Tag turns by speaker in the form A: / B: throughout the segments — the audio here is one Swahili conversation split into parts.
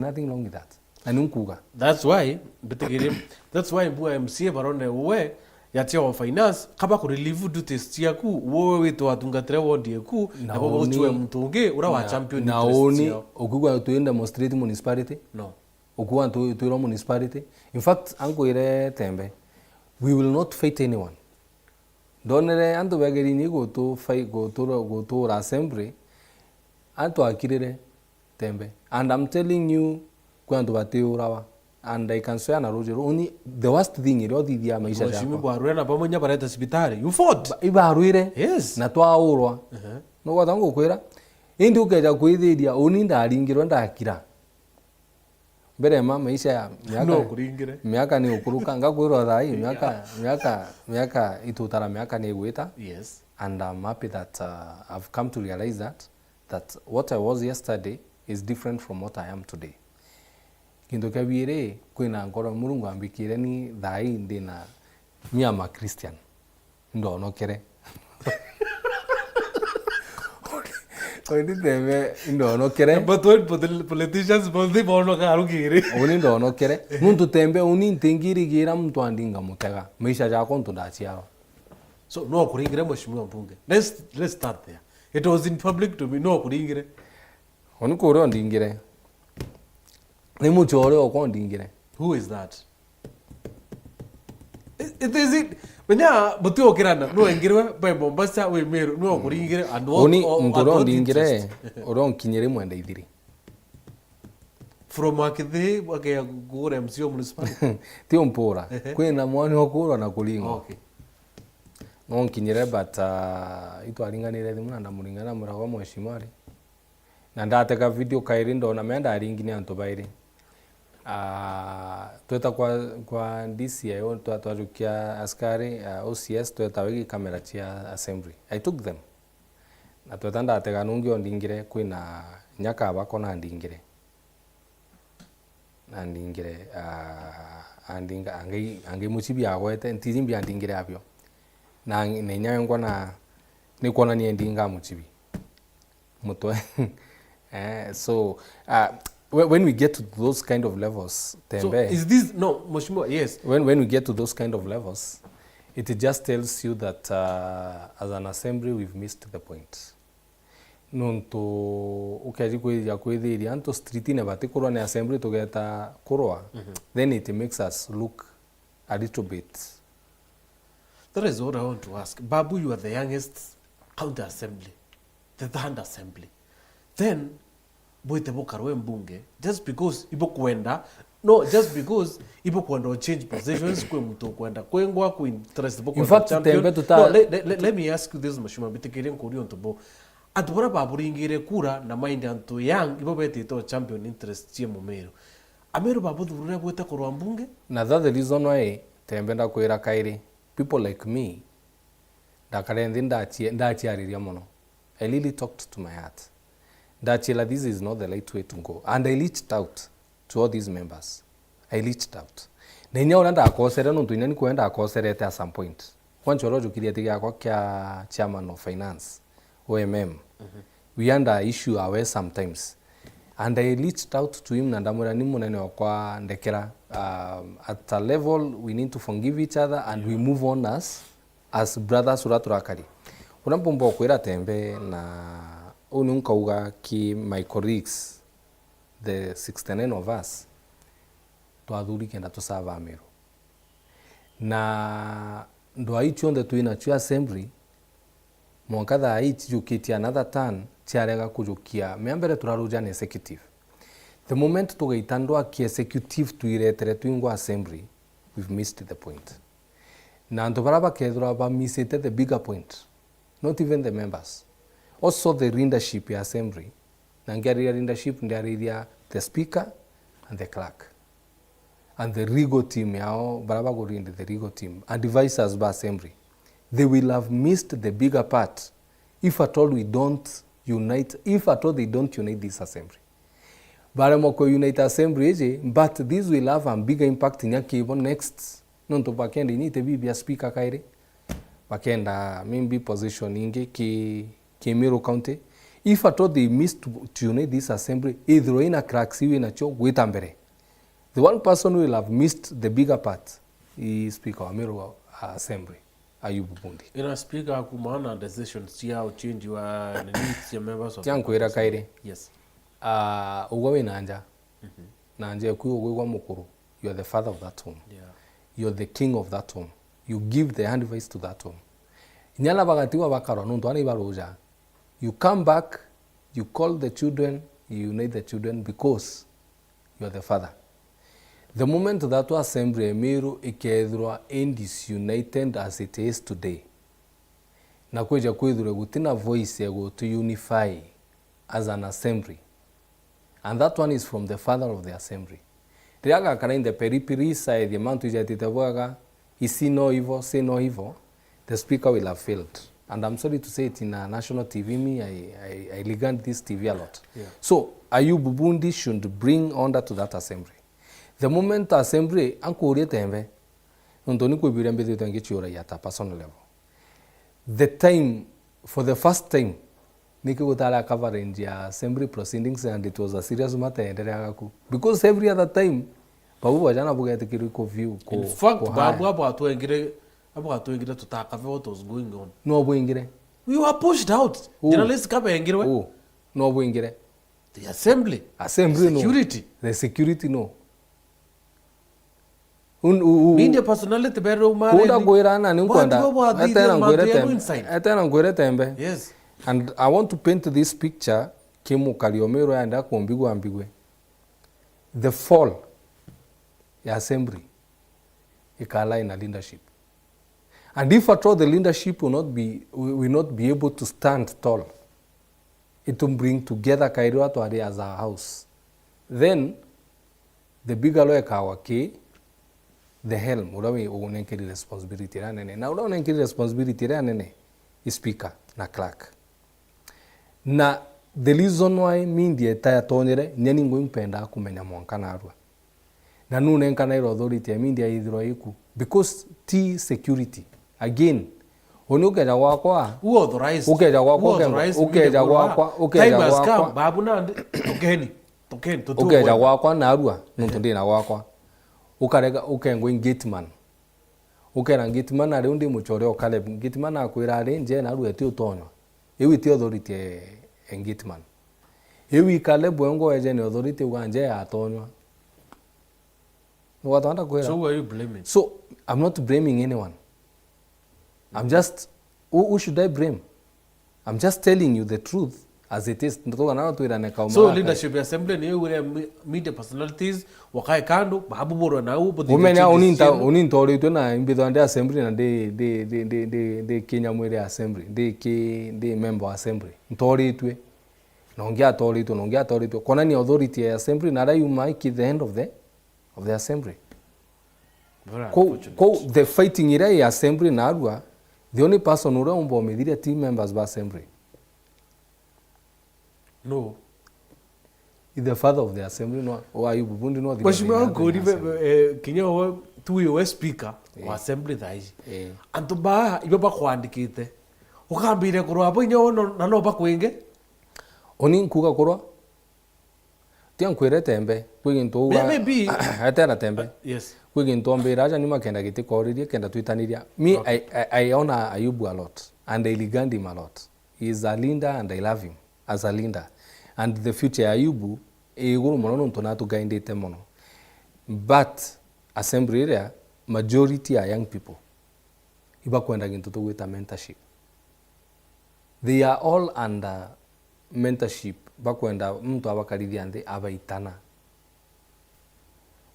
A: Nothing wrong with that. Anunkuga.
B: That's why mbu MCA barone we yatia wa finance kaba ku relieve duties yaku wowe wito atungatire wodi yaku na baba uchwe mtunge ura wa champion
A: na oni okugwa to demonstrate municipality
B: no
A: okugwa to municipality. In fact ango ire tembe we will not fight anyone. Donere ando bageri ni go to fight go to assembly anto akirire tembe, and I'm telling you kwanto bateurawa and I can swear na Roger only the worst thing iro thithia maisha yako
B: shimi bwarwe na pamoja bareta hospitali you fought
A: ibaruire
B: yes
A: na twaurwa no gwatango kwira indi ukeja kwithiria uni ndaringirwa ndakira mbere ma maisha ya miaka
B: no kuringire
A: miaka ni ukuruka ngakwirwa thai miaka itutara miaka ni gwita
B: yes
A: and I'm happy that I've come to realize that what I was yesterday is different from what I am today. Kindu kabire kwina ngoro Mulungu ambikire ni thai ndina me am a Christian ndo nokere Ondi teme ndo nokere
B: but when politicians both bono karugire
A: oni ndo nokere muntu tembe oni ntengirigira mtu andinga mutega maisha yako ntundachiaro.
B: So no kuringire mheshimiwa mbunge. Let's start there. It was in public to be no kuringire.
A: Oni kore ondingire. Ni mucho ore okondingire.
B: Who is that? It is it. Benya butu okirana no engirwe by Mombasa we Meru no kuringire and what
A: oni ntoro ondingire oron kinyere mwenda ithiri.
B: From akithe wake gure MCO municipality.
A: Tio mpora. Kwina mwani okuro na kulingo.
B: Okay.
A: No kinyere but itu aringanire thimu na ndamuringana murago mweshimari. Na ndateka video kairi ndona menda aringine antu bairi. Tweta kwa DCIO twarukia askari OCS tweta wigi kamera cia assembly. I took them. Na tweta ndateka nungi ondingire kwina nyaka bako na ndingire. Na ndingire andinga angi muchibi agwete ntizimbi andingire abyo. Na nenya ngona ni kuona ni ndinga muchibi mutwe so when we get to those kind of levels tembe
B: so is this no mheshimiwa yes
A: when we get to those kind of levels it just tells you that as an assembly we've missed the point nonto ukaji kwithia kwithiria anto street ne batikurwa ni assembly tugeta kurwa then it makes us look a little bit.
B: That is what I want to ask. Babu, you are the youngest county assembly, the third assembly. Then, boite bokarwe mbunge, just because ibo kwenda, no, just because ibo kwenda change positions kwe mtu kwenda, kwengwa ku interest boko.
A: In fact, tembe tuta.
B: No, let me ask you this, mashuma bitikire nkuri onto bo. Atubora babu ringire kura na mind anto young ibo bete to champion interest tie mu Meru. Ameru babu durure boite korwa mbunge?
A: Na that's the reason why tembe nda kwira kairi. People like me, ndachiariria mono. I really talked to my heart. Ndachila, this is not the right way to go. And I reached out to all these members. I reached out. Nenya uranda akosere no tuinani kuenda akosere at some point. Kwanchoro jukiria tiga kwa kia chairman of finance, OMM. We under issue away sometimes. And I reached out to him na ndamura ni munene wakwa ndekera at a level we need to forgive each other and we move on as brothers uraturakari. Unampombo kwira tembe na ununkauga ki my colleagues the 69 of us twathuri kenda tusava Meru. Na ndo aichonde tuina chu assembly mwakatha aichi jukitia another turn chiarega kujukia membere turaruja ni executive. The moment tugeitandwa ki executive tuiretere tuingwa assembly we've missed the point. Na ndo baraba kedura ba missete the bigger point. Not even the members. Also the leadership ya assembly. Na ngari leadership ndiariria the speaker and the clerk. And the legal team yao baraba go read the legal team and advisors ba assembly. They will have missed the bigger part if at all we don't unite, if at all they don't unite this assembly. Baramoko unite assembly, but this will have a bigger impact in Yakibo next. Nonto bakenda ni te bibia speaker kaire. Bakenda mimbi position inge ki Meru County. if at all they miss to unite this assembly, either in a cracks in a choke with ambere. The one person who will have missed the bigger part is Speaker wa Meru Assembly, Ayubu Bundi.
B: In a speaker kumana decisions ya change your needs your members of
A: Tiankwira kaire.
B: Yes.
A: Ugawe nanja. Nanja kuyo ugawe mukuru. You are the father of that home.
B: Yeah.
A: You are the king of that home. You give the advice to that home. Nyala bagatiwa bakaro nundwani baroja. You come back, you call the children, you unite the children because you are the father. The moment that assembly Meru ikethirwa disunited as it is today, na kweja kwithirwa gutina voice ego to unify as an assembly, and that one is from the father of the assembly. Riaga kana in the periphery side, the man tujatitavoga, isi no evil, say no evil, the speaker will have failed. And I'm sorry to say it in a national TV, I ligand this TV a lot. Yeah. So, Ayubu Bundi should bring order to that assembly. The moment assembly, anko tembe, untoni kubirembe to ngichura yata personal level. The time, for the first time, niki utala covering ya assembly proceedings, and it was a serious matter because every other time, babu wajana bugete kiriko view.
B: In fact, babu abu engire to talk about what was going on.
A: No abu ingire.
B: We were pushed out. Journalists come engire.
A: Oh, no abu ingire.
B: The assembly. Security.
A: No. The security no.
B: Media personality beru mare.
A: Kuda goirana ni ukwanda. Etena ngwere tembe.
B: Yes.
A: And I want to paint this picture kimu kaliomero anda kumbigwa ambigwe. The fall ya assembly ikala in a leadership. And if at all the leadership will not be able to stand tall, it will bring together Kairua Tuade as a house. Then the bigger lawyer kawake, the helm, urawe unenkiri responsibility ranene. Na urawe unenkiri responsibility ranene is speaker na clerk. Na the reason why media taya tonyere nyani ngwe mpenda kumenya mwankana arua. Na nunenkana iro authority ya media idhiro iku because T security again oni ukeja gwakwa ukeja gwakwa
B: babu na tokeni
A: ukeja gwakwa na arua nuntu ndina gwakwa ukarega ukengwe gateman ukera gateman ari undi muchore okale gateman akwira ari nje na arua eti utonywa ewi ti authority en gateman ewi kale bwengo eje ni authority uganje atonywa.
B: So who are you blaming?
A: So I'm not blaming anyone. I'm just, who should I blame? I'm just telling you the truth as it is.
B: So leadership assembly ni ule media personalities wakae kando babu boro na upo
A: umenya unintori tu na imbido ande assembly na de Kenya mwere assembly de member assembly ntori tu nongea tori tu kona ni authority ya assembly na you might the end of the assembly. The fighting ira ya assembly na arua, the only person ura umbo mediria team members ba assembly.
B: No.
A: Is the father of the assembly no or Ayubu Bundi no.
B: Kwashima ngo Kenya wa tuwe speaker wa assembly thaizi. Antuba iba kwandikite. Ukambire kurwa hapo inyo na no bakwenge.
A: Oni nkuga kurwa tiankwire tembe kwigintu
B: maybe
A: atera tembe
B: yes
A: kwigintu mbira aja nima kenda giti koririe kenda twitaniria me okay. I honor Ayubu a lot and I ligand him a lot. He is a leader and I love him as a leader and the future Ayubu iguru mono nuntu na tugaindite mono but assembly area majority are young people iba kwenda gintu tugwita mentorship. They are all under mentorship bakwenda mtu abakarithia nthi abaitana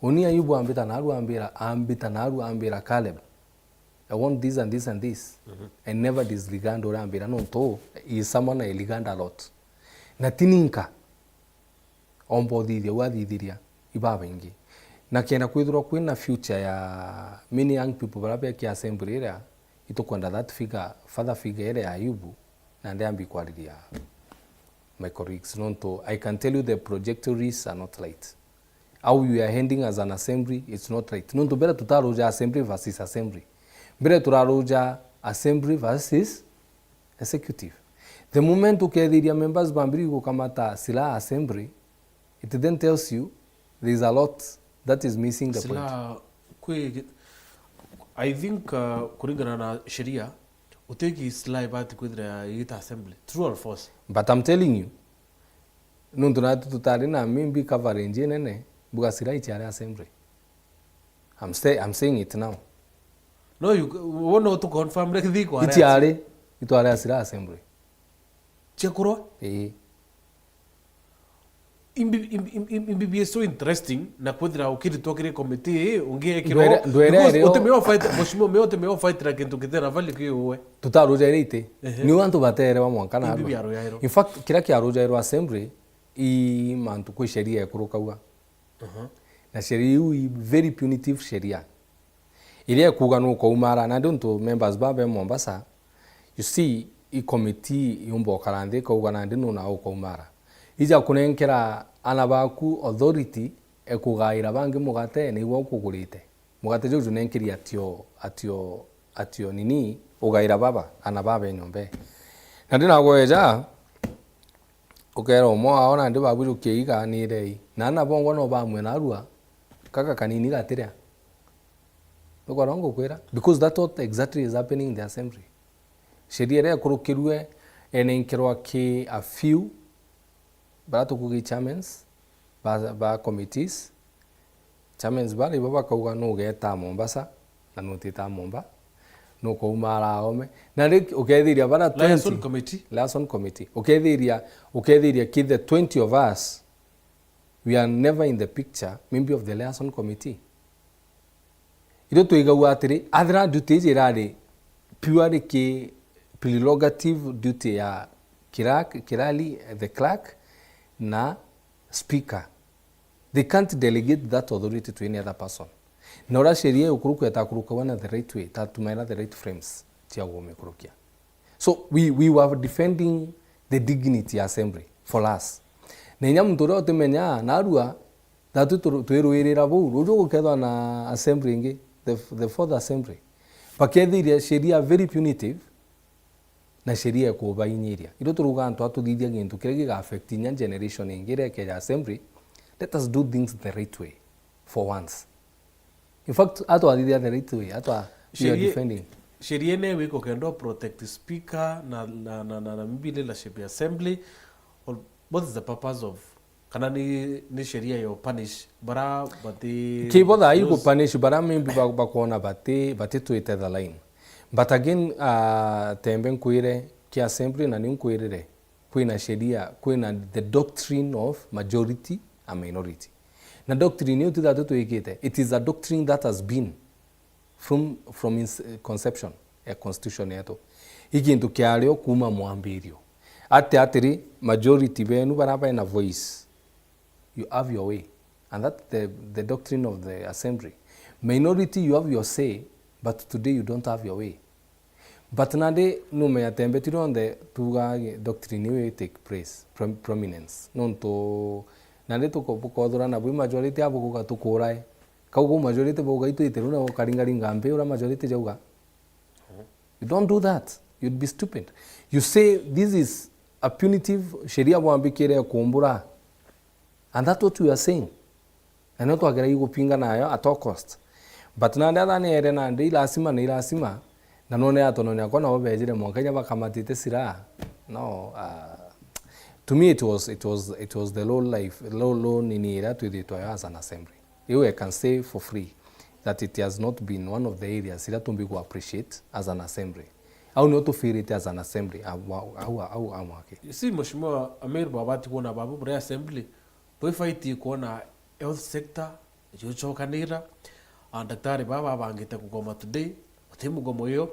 A: oni Ayubu ambita na aru ambira Caleb I want this and this and this I never disregard or ambira no to is someone I ligand a lot na tininka ombodithia wathithiria ibaba ingi na kenda kwithirwa kwina future ya many young people barabia ki assembly area itukwenda that figure father figure area Ayubu na ndiambi kwariria my colleagues, I can tell you the trajectories are not right. How we are heading as an assembly, it's not right. Nonto bera tutaroja assembly versus assembly. Bera tutaroja assembly versus executive. The moment ukethiria members bambiri gukamata sila assembly, it then tells you there is a lot that is missing the
B: sila
A: point.
B: I think kuringana na sheria uteki sila ibati kwithira igita assembly, true or false?
A: But I'm telling you, nundu na tutari na mimbi coverage nene buga sila itiare assembly. I'm saying it now.
B: No, you want to confirm like thiko ara.
A: Itiare itware sila assembly.
B: Chekuro?
A: Eh.
B: Imbi so interesting na kwithira ukiri tokire committee ungie kiro. Utemeo fight moshimo meo temeo fight ra kintu kithera vali kiwe.
A: Tutaruja ite. Ni wantu batere wa mwankana.
B: Imbi yaro yairo.
A: In fact kira kia ruja iro assembly I mantu kwa sheria ya kurukaua. Na sheria yu very punitive sheria. Ile kuga no ko umara na ndonto members babe Mombasa. You see I committee yumbo karande ko ugana ndino na ko umara. Ija kunenkera anabaku authority ekugaira bangi mugate ni gwo kugurite. Mugate jo junenkiri atio nini ugaira baba anababe nyombe. Na ndina gweja ukera omo aona ndi babu kiiga ni rei. Na na bongo no bamwe na arua kaka kanini gatira. Noko rongo kwera because that's what exactly is happening in the assembly. Sheria ya kurukirwe enenkirwa ki a few barato kugi chairmans ba committees chairmans bali baba kauga no geta Mombasa na no tita Momba no ko umara ome na ukethiria bara 20 liaison committee ukethiria ki the 20 of us we are never in the picture maybe of the liaison committee iro tuigawa atiri athra duties irari purely ki prerogative duty ya kirali the clerk na speaker. They can't delegate that authority to any other person. Na ora sheria ukuruku yatakuruka wana the right way, tatumaina the right frames tia gome kurukia. So we were defending the dignity assembly for us. Na nyamu tora otemenya na arua datu tuiruirira bu rojo gukethwa na assembly ngi the fourth assembly. Pakethiria sheria very punitive na sheria ko bainyiria iro turuga antu atuthithia gintu kiregi ga affect nya generation ingire ke assembly. Let us do things the right way for once. In fact atwathithia the right way atwa we are defending
B: sheria ne wiko kendo protect the speaker na mbile la sheria assembly. What is the purpose of kana ni sheria yo punish bara bati
A: kiboda ayu punish bara mimbi bakona bati to it the line. But again, tembe nkuire ki assembly na nkuirire kuina sheria kuina the doctrine of majority and minority. Na doctrine yote that ikite it is a doctrine that has been from its conception a constitution yetu. Ikintu kiario kuma mwambirio. Atiri majority benu baraba na voice. You have your way. And that's the doctrine of the assembly. Minority you have your say. But today you don't have your way. But nade no me atembe tironde tuga doctrine we take place prominence. Non to nade to ko dora na bu majority abu ko to korai. Kaugo majority boga itu iteru na karingaringa ambe ora majority jauga. You don't do that. You'd be stupid. You say this is a punitive sheria mwambikire kumbura. And that's what we are saying. And not agera yugo pinga nayo at all cost. But na ndada ne ere na ndi lasima na none atono ne akona obejire mo Kenya bakamatite sira no to me it was the low nini that we did as an assembly. I can say for free that it has not been one of the areas that we appreciate as an assembly. Au not to feel it as an assembly au amwake.
B: You see mheshimiwa Meru babati kuona babu bre assembly boy fight kuona health sector yochokanira daktari baba bangite kugoma today mugomo yo.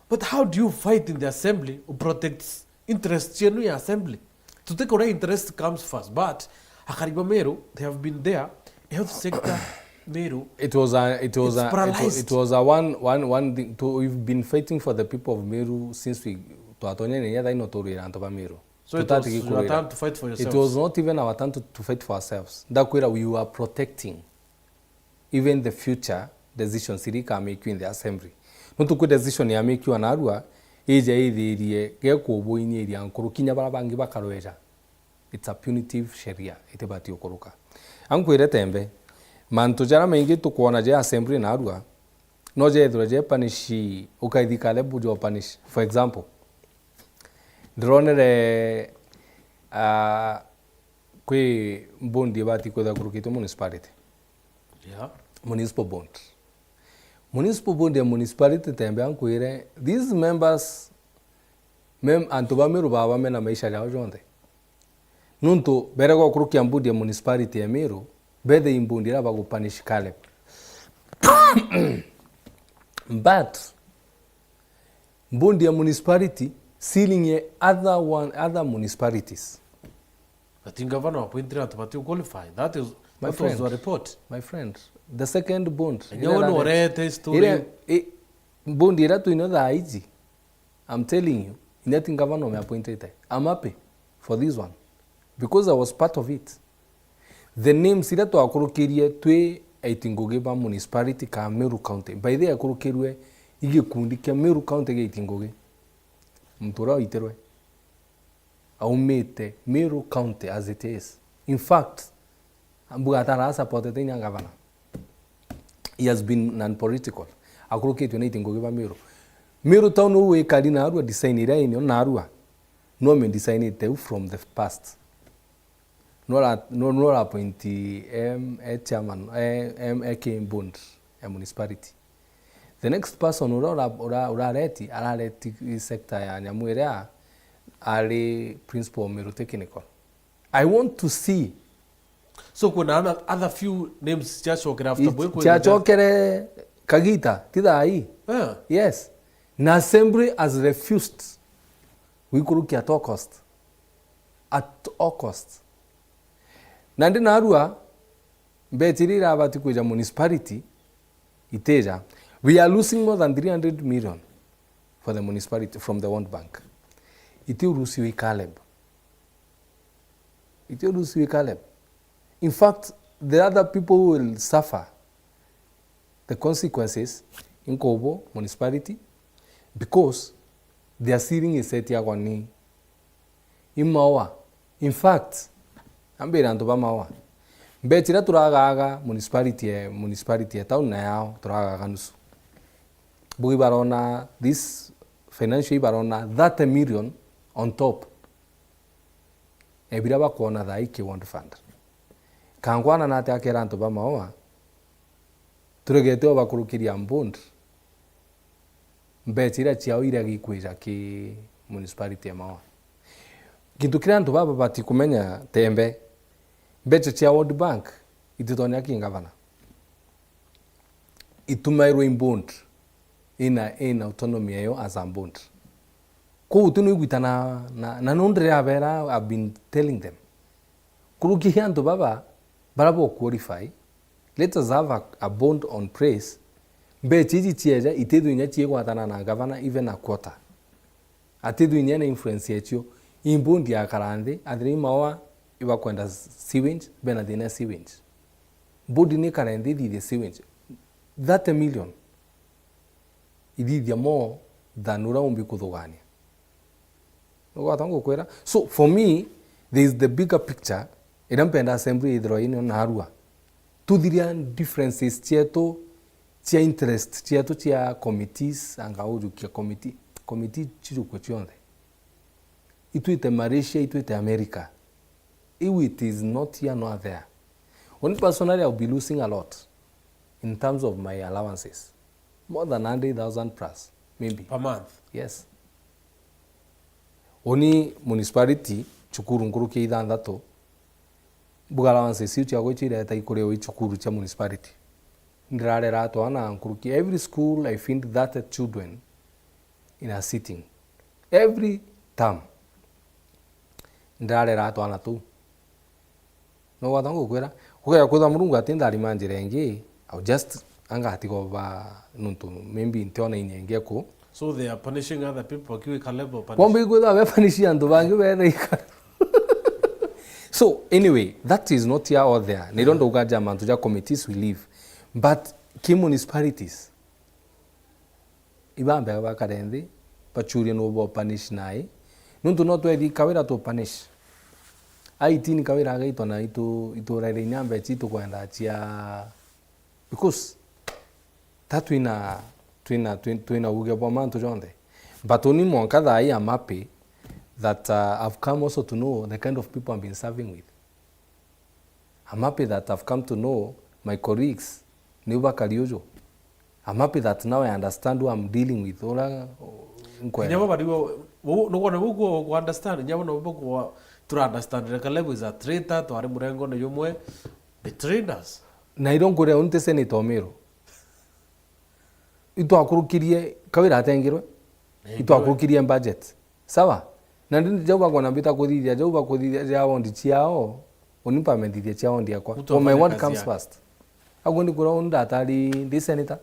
B: But how do you fight in the assembly who protects interests in your assembly? To take away interest comes first. But Akariba Meru, they have been there. Health sector Meru. It was
A: a one thing. We've been fighting for the people of Meru since we to Atonyene yada inotori antoba Meru.
B: So it was your time to fight for yourselves.
A: It was not even our time to fight for ourselves. Dakwira we were protecting even the future decisions sirika make in the assembly. Not to decision ya make you anarua ija ithirie gekũbũinie iria nkũrũ kinya bara bangi bakarweja. It's a punitive sharia itibati ukuruka. Ankwire tembe mantu jara maingi tukuona je assembly na arua no je thura je punishi ukaithikale bujo punish. For example, dronere kwe bondi bati kwetha kurukite municipality.
B: Yeah.
A: Municipal bond. Municipal bond ya municipality tembe ankwire these members antu ba Meru baba mena maisha yao jonde. Nuntu bere go kurukia mbudi ya municipality ya Meru bede imbundi la bago punish Caleb. But mbundi ya municipality sealing ye other municipalities.
B: But in governor appointed to qualify. That was the report.
A: My friend, the second bond. Bondi ira tu inoda aiji. I'm telling you, nothing governor me appointed. I'm happy for this one because I was part of it. The name sira to akurukirie twe aitingogeba municipality ka Meru County. By the akurukirwe ige kundi ka Meru County ge itingoge. Mtura iterwe. Aumete Meru County as it is. In fact, Bugatara supported in governor. He has been non-political. Akurukitwe na itingogeba Meru. Meru town uwe kadina arua design ira inyo na arua. No men design it from the past. No appointee chairman came bond a municipality. The next person urareti sector ya Nyamuirea are principal Meru Technical. I want to see.
B: So kuna other few names chachokere after boy.
A: Chachokere Kagita tida ai.
B: Yeah.
A: Yes. Na assembly has refused. We kuruki at all cost. At all cost. Nandi narua betirira abati kuja municipality iteja. We are losing more than 300 million for the municipality from the World Bank. Iti urusiwe Caleb. In fact, the other people will suffer the consequences in Kobo municipality because they are sealing a set yagwani in Mawa. In fact, ambere antu ba Mawa. Betira turagaga municipality ya town na yao turagaga nusu. Bugi barona this financial barona 30 million on top. Ebira bakona da iki want fund. Kangwana na te akera antu ba Mawa. Turegete obakurukiria mbund. Betira chiao ira gikwiza ki municipality ya Mawa. Kintu kira antu baba bati kumenya tembe. Beche chia World Bank ititonya kingavana. Itumairwe imbund in autonomy yayo as a bond. Ko utunu igwita na nondre abera I've been telling them. Kuruki hianto baba barabo qualify. Let us have a bond on praise. Beche iji chieja itedu inya chie kwatana na governor even a quarter. Atedu inya na influence yecho imbundi ya karande adri mawa iba kwenda sewage bena dina sewage. Bodi ni karande di the sewage. 30 million. Idi more than ura umbi kudogania. So for me, there is the bigger picture. Idampenda assembly idroini na harua. Two differences tieto tia interest tieto tia committees angauju kia committee chiru kwechionde. Itu ite Malaysia, itu ite America. It is not here nor there. One personally, I'll be losing a lot in terms of my allowances. More than 100,000 plus, maybe.
B: Per month?
A: Yes. Oni municipality, chukuru nkuru kia idhandato, buga allowances siu chia goichi reta ikoreo chukuru cha municipality. Ndirare rato ana nkuru kia. Every school, I find 30 children in a sitting. Every term. Ndirare rato ana tu. No watango kwera kuya kuza murungu atinda alimanjire ngi I'll just anga atiko ba nuntu maybe ntiona inyenge ko
B: so they are punishing other people kiwe kalebo punish
A: pombe kuza be punish andu bangi be so anyway that is not here or there they don't ugaja mantu ja committees we leave but ki municipalities ibambe ba karendi pachuria no bo punish nai nuntu no twethi kawira to punish IT ni kawira gaito na itu rere nyambe chitu kwenda chia because that twina uge bo mantu jonde but oni monka thai am happy that I've come also to know the kind of people I've been serving with. I'm happy that I've come to know my colleagues Neuba Kariojo. I'm happy that now I understand who I'm dealing with.
B: Nyama badiwo no wana bugo understand nyama no bugo to understand the level is a traitor to ari murengo na yomwe betrayed us.
A: Na iron kore unte senator Meru. Ito akurukirie kawira atengirwe. Ito akurukirie budget. Sawa? Na ndi jauba kwa nambita kuthithia jauba kuthithia jao ndi chiao onipa mendithia chiao ndi akwa. So my word comes first. Agondi kura unda atari ndi senator.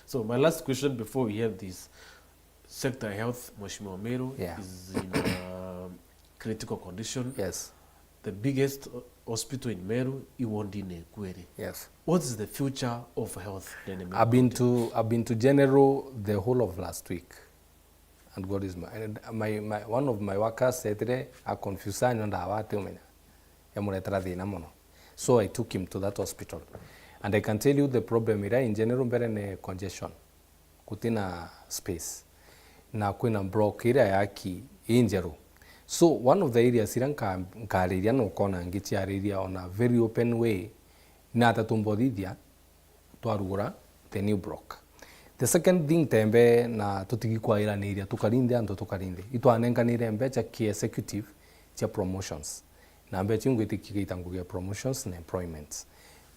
B: So my last question before we have this sector health, Mheshimiwa Meru is in critical condition.
A: Yes.
B: The biggest hospital in Meru, Iwondine Kweri.
A: Yes.
B: What is the future of health?
A: I've been to General the whole of last week, and God is my one of my workers said today a confusion on awate umenya yamuretera thina muno. So I took him to that hospital, and I can tell you the problem ira in general mbere ne congestion, kutina space na kwina block ira yaki injeru. So one of the areas iranka nkariria no kona ngichiariria on a very open way na tatumbodithia twarugura the new block. The second thing tembe na tutigikwa ira ni iria tukarinde anto tukarinde itwanenganire mbecha ki executive cha promotions na mbecha ngwitikiita ngugia promotions na employment.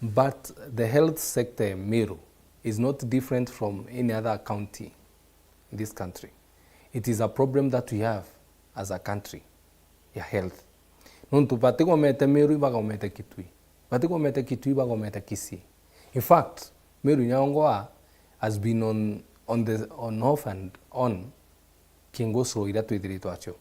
A: But the health sector Meru is not different from any other county in this country. It is a problem that we have as a country, ya health. Nuntu patiko mete Meru ibaga mete Kitui. Patiko mete Kitui ibaga mete Kisii. In fact, Meru Nyaongoa has been on off and on kingosro ira twithirito acho.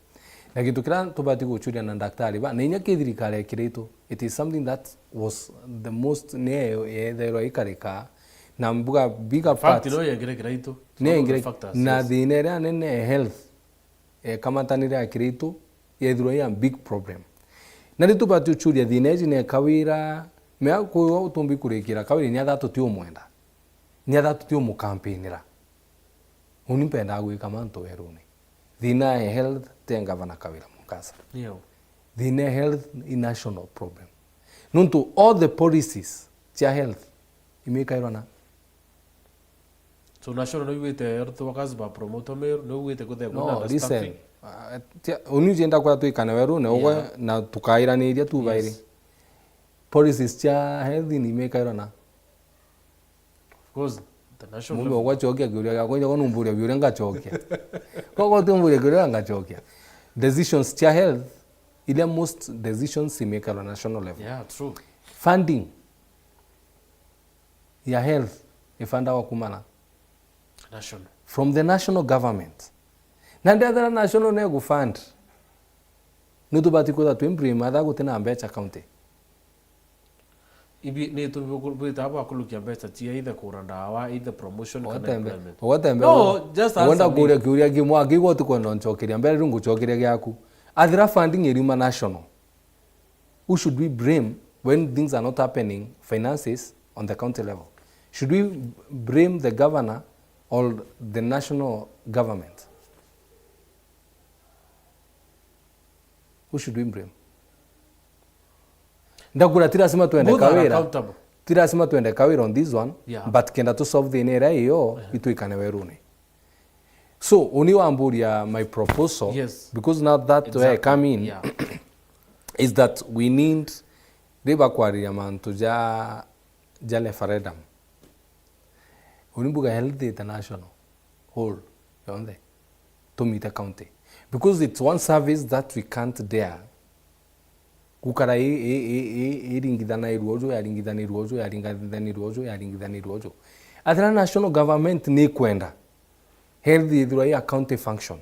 A: Na kitu kira tubati guchuria na daktari ba na inya kithirikare kirito. It is something that was the most ne thero ikarika na mbuga bigger part.
B: Fact no yengire kirito.
A: Na dinera nene health kama tanira kirito yethiro ya big problem. Na litubati uchuria thineji ne kawira me ko utumbi kurekira kawira nya thatu ti umwenda. Nya thatu ti umu campaignira. Unimpenda gwika manto werune. Thina health tenga vana kawira mukasa.
B: Yeah.
A: Thina health is national problem. Nuntu all the policies cha health imekairwa na.
B: So national no wite erto wakazi ba promoter Meru no wite ko the
A: no listen. Unijenda kwa tuikana werune ogwe na tukairaniria tu bairi. Policies cha health ni mekairwa na.
B: Of course the national
A: Mumbe ogwachokia gyuria gakonya konumburia gyuria ngachokia. Koko tumburia gyuria ngachokia. Decisions cha health ile most decisions make at national level.
B: Yeah, true.
A: Funding ya health ifanda wakumana
B: National.
A: From the national government. Na ndadara national ne gufund. Nutubati ko that imprime ada gutena ambecha county.
B: Ibi ne to bita ba kulukia beta tia either kurandawa either promotion kana employment.
A: No, just wanda kuria kuria gimwa gigo tuko nonchokeria mbere rungu chokeria gyaku. Adira funding erima national. Who should we blame when things are not happening, finances on the county level? Should we blame the governor or the national government? Who should we blame? Ndakura tirasema tuende kawira. Tirasema tuende kawira on this one, but kenda to solve the inera hiyo ituikane werune. So only wamburia my proposal, because now that I come in, is that we need riba kwaria mantu ja referendum. Unimbuga health international whole yonde to meet the county, because it's one service that we can't dare. Kukara iringidana iruojo yaringidana iruojo. Adra national government ni kwenda health idhura ya county function.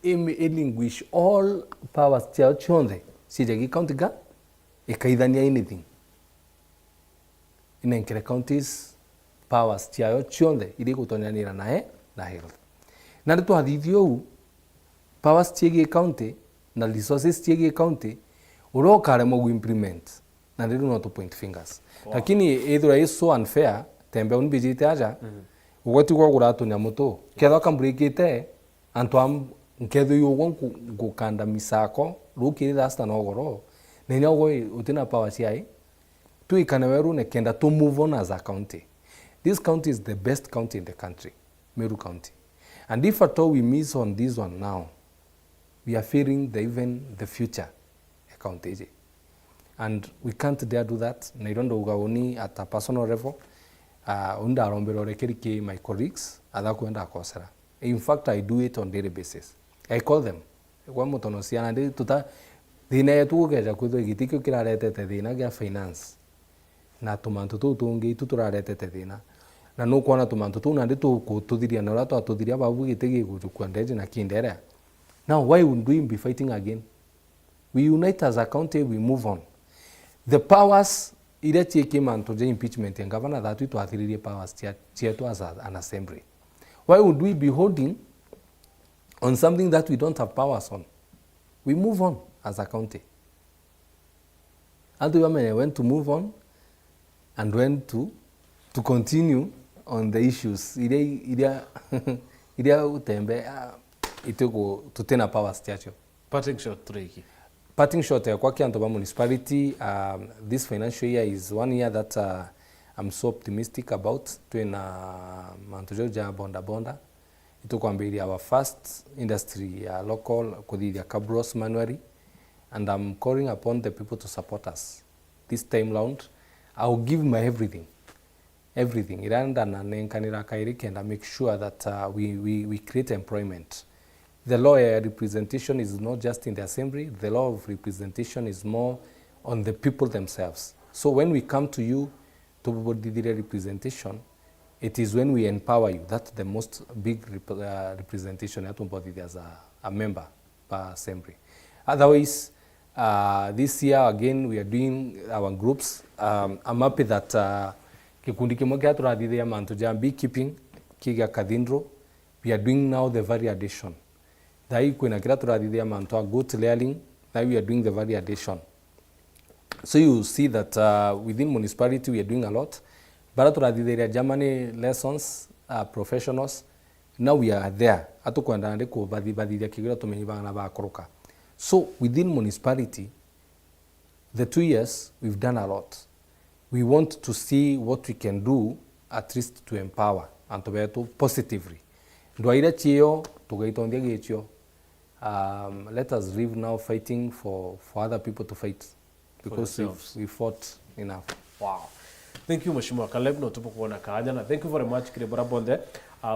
A: Linguish all powers chao chonde sijagi county ga ikaidhania anything. Inenkere counties powers chao chonde ili kutonyanira na health. na nĩ twathithio u powers ciĩgiĩ county na resources ciĩgiĩ county ũrĩa ũkaremwo gu implement na rĩu no to point fingers lakini ithura is so unfair tembe unbijite aja ugoti gwa guratu nya muto ketho kambrekete antu nketho yugo ngukanda misako rukiri rasta no goro nenya ugo utina power ciai tu ikane weru ne kenda to move on as a county. This county is the best county in the country, Meru County, and if at all we miss on this one now, we are fearing even the future county, and we can't dare do that. Nairondo ugaoni at a personal level unda rombero rekiriki my colleagues adakwenda akosera. In fact, I do it on daily basis. I call them kwa mutono ciana ndi tuta thina yetu gugeja kwitho gitikio kiraretete thina gia finance na tumantu tu tungi tuturaretete thina na no kuona tumantu tu na ndi tuthiria na ura twatuthiria babu gitigi gujukwa ndeje na kindere. Now why would we be fighting again? We unite as a county, we move on. The powers ire tieke manto je impeachment and governor that we to athiririe powers to as an assembly. Why would we be holding on something that we don't have powers on? We move on as a county. And we went to move on and went to continue on the issues. Ire utembe itego to tena powers chacho.
B: Parting shot triki.
A: Parting shot kwa Mpathu municipality, this financial year is one year that I'm so optimistic about. Tuena mantujoja bonda. Ito kwambiri our first industry local kudhiria cabros manually, and I'm calling upon the people to support us this time round. I'll give my everything iranda na nenkanira kairiki, and I make sure that we create employment. The law representation is not just in the assembly. The law of representation is more on the people themselves. So when we come to you to provide representation, it is when we empower you. That's the most big representation as a member per assembly. Otherwise, this year again we are doing our groups. I'm happy that kikundi kimoja turadhidhia mantu ja beekeeping kiga kadindro. We are doing now the variation. Dai kuna kila turadhidhia mantu a goat layering. Now we are doing the variation. So you see that within municipality we are doing a lot. Bara turadhidhia Germany lessons, professionals. Now we are there. Atukwenda ndiko badhidhia kigira tumenyibanga na bakoroka. So within municipality, the 2 years we've done a lot. We want to see what we can do at least to empower and to be able positively. Ndwaire chio tugaitondia gichio. Let us live now fighting for other people to fight, because we fought enough.
B: Wow. Thank you Mheshimiwa Caleb no tupo kuona kaja na thank you very much kile bora bonde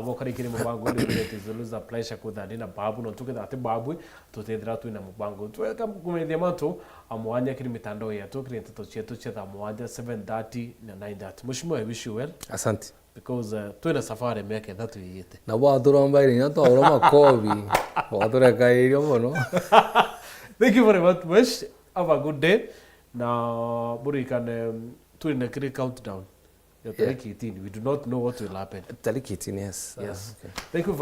B: vokari kile mubango ni tizuluza pleasure kuthandi na babu no tukitha ati babu tutethira tu na mubango tweka kumethia mantu amwanya kile mitandao yetu kile nteto chetu chetha mwanja 7:30 na 9:30. Mheshimiwa, I wish you well.
A: Asante.
B: Because twina safari meke thatu yite
A: na wathura mbaire nya to uroma kobi wathura kairio mono.
B: Thank you very much. Have a good day. Now burikane to in a countdown. You're 18. We do not know what will happen.
A: 18, yes.
B: Yes.
A: Okay.
B: Thank you very much.